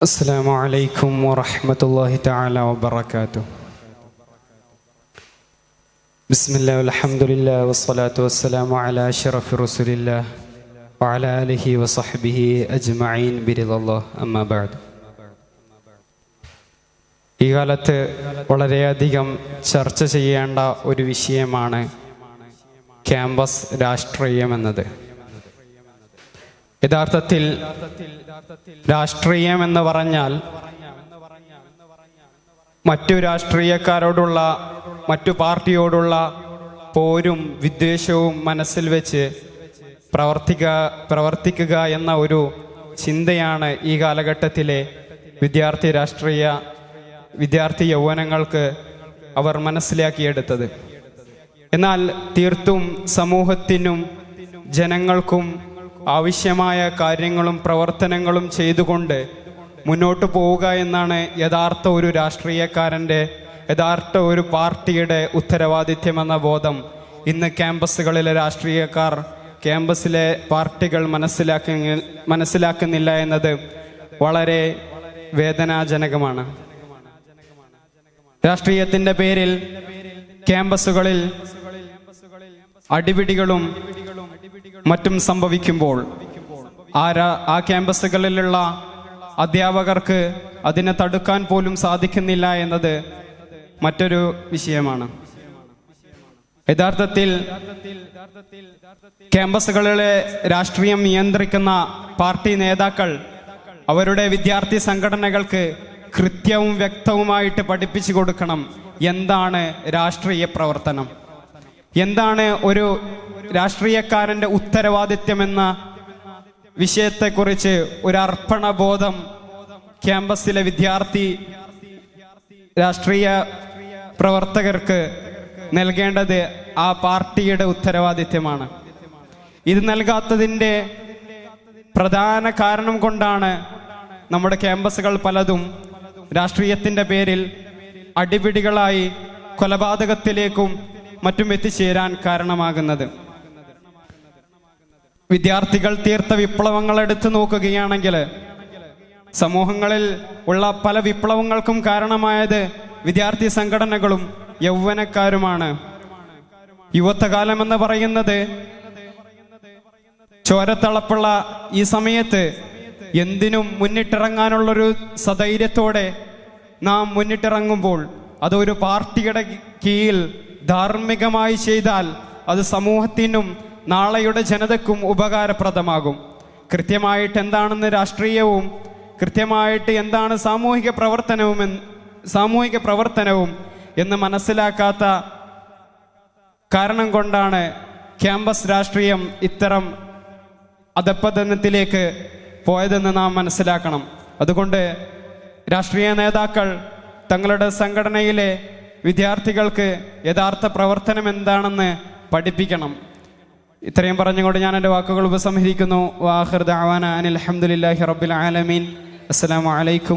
അസ്സലാമു അലൈക്കും വറഹ്മത്തുള്ളാഹി തആല വബറകാതുഹു. ബിസ്മില്ലാഹി വൽഹംദുലില്ലാഹി വസ്സലാത്തു വസ്സലാമു അലാ അശ്റഫി റസൂലില്ലാഹി വഅലാ ആലിഹി വസഹ്ബിഹി അജ്മഈൻ ബിറിദല്ലാഹ്. അമ്മാ ബഅദ്. ഈ കാലത്ത് വളരെയധികം ചർച്ച ചെയ്യേണ്ട ഒരു വിഷയമാണ് ക്യാമ്പസ് രാഷ്ട്രീയം എന്നത്. യഥാർത്ഥത്തിൽ രാഷ്ട്രീയം എന്ന് പറഞ്ഞാൽ മറ്റു രാഷ്ട്രീയക്കാരോടുള്ള, മറ്റു പാർട്ടിയോടുള്ള പോരും വിദ്വേഷവും മനസ്സിൽ വെച്ച് പ്രവർത്തിക്കുക എന്ന ഒരു ചിന്തയാണ് ഈ കാലഘട്ടത്തിലെ വിദ്യാർത്ഥി യൗവനങ്ങൾക്ക് അവർ മനസ്സിലാക്കിയെടുത്തത്. എന്നാൽ തീർത്തും സമൂഹത്തിനും ജനങ്ങൾക്കും ആവശ്യമായ കാര്യങ്ങളും പ്രവർത്തനങ്ങളും ചെയ്തുകൊണ്ട് മുന്നോട്ട് പോവുക എന്നാണ് യഥാർത്ഥ ഒരു രാഷ്ട്രീയക്കാരൻ്റെ, യഥാർത്ഥ ഒരു പാർട്ടിയുടെ ഉത്തരവാദിത്യമെന്ന ബോധം ഇന്ന് ക്യാമ്പസുകളിലെ രാഷ്ട്രീയക്കാർ, ക്യാമ്പസിലെ പാർട്ടികൾ മനസ്സിലാക്കുന്നില്ല എന്നത് വളരെ വേദനാജനകമാണ്. രാഷ്ട്രീയത്തിൻ്റെ പേരിൽ ക്യാമ്പസുകളിൽ അടിപിടികളും മറ്റും സംഭവിക്കുമ്പോൾ ആ ക്യാമ്പസുകളിലുള്ള അധ്യാപകർക്ക് അതിനെ തടുക്കാൻ പോലും സാധിക്കുന്നില്ല എന്നത് മറ്റൊരു വിഷയമാണ്. യഥാർത്ഥത്തിൽ ക്യാമ്പസുകളിലെ രാഷ്ട്രീയം നിയന്ത്രിക്കുന്ന പാർട്ടി നേതാക്കൾ അവരുടെ വിദ്യാർത്ഥി സംഘടനകൾക്ക് കൃത്യവും വ്യക്തവുമായിട്ട് പഠിപ്പിച്ചു കൊടുക്കണം എന്താണ് രാഷ്ട്രീയ പ്രവർത്തനം, എന്താണ് ഒരു രാഷ്ട്രീയക്കാരൻ്റെ ഉത്തരവാദിത്യമെന്ന വിഷയത്തെക്കുറിച്ച് ഒരു അർപ്പണബോധം ക്യാമ്പസിലെ രാഷ്ട്രീയ പ്രവർത്തകർക്ക് നൽകേണ്ടത് ആ പാർട്ടിയുടെ ഉത്തരവാദിത്യമാണ്. ഇത് നൽകാത്തതിൻ്റെ പ്രധാന കാരണം കൊണ്ടാണ് നമ്മുടെ ക്യാമ്പസുകൾ പലതും രാഷ്ട്രീയത്തിൻ്റെ പേരിൽ അടിപിടികളായി കൊലപാതകത്തിലേക്കും മറ്റും എത്തിച്ചേരാൻ കാരണമാകുന്നത്. വിദ്യാർത്ഥികൾ തീർത്ത വിപ്ലവങ്ങൾ എടുത്തു നോക്കുകയാണെങ്കിൽ സമൂഹങ്ങളിൽ ഉള്ള പല വിപ്ലവങ്ങൾക്കും കാരണമായത് വിദ്യാർത്ഥി സംഘടനകളും യൗവനക്കാരുമാണ്. യുവത്വകാലം എന്ന് പറയുന്നത് ചോരത്തളപ്പുള്ള ഈ സമയത്ത് എന്തിനും മുന്നിട്ടിറങ്ങാനുള്ളൊരു സധൈര്യത്തോടെ നാം മുന്നിട്ടിറങ്ങുമ്പോൾ അതൊരു പാർട്ടിയുടെ കീഴിൽ ധാർമ്മികമായി ചെയ്താൽ അത് സമൂഹത്തിനും നാളെയുടെ ജനതയ്ക്കും ഉപകാരപ്രദമാകും. കൃത്യമായിട്ട് എന്താണെന്ന് രാഷ്ട്രീയവും കൃത്യമായിട്ട് എന്താണ് സാമൂഹിക പ്രവർത്തനവും എന്ന് മനസ്സിലാക്കാത്ത കാരണം കൊണ്ടാണ് ക്യാമ്പസ് രാഷ്ട്രീയം ഇത്തരം അധപ്പതനത്തിലേക്ക് പോയതെന്ന് നാം മനസ്സിലാക്കണം. അതുകൊണ്ട് രാഷ്ട്രീയ നേതാക്കൾ തങ്ങളുടെ സംഘടനയിലെ വിദ്യാർത്ഥികൾക്ക് യഥാർത്ഥ പ്രവർത്തനം എന്താണെന്ന് പഠിപ്പിക്കണം. ഇത്രയും പറഞ്ഞുകൊണ്ട് ഞാൻ എൻ്റെ വാക്കുകൾ ഉപസംഹരിക്കുന്നു. വാഖിർ ദഅവാന അനിൽ ഹംദുലില്ലാഹി റബ്ബിൽ ആലമീൻ. അസ്സലാമു അലൈക്കും.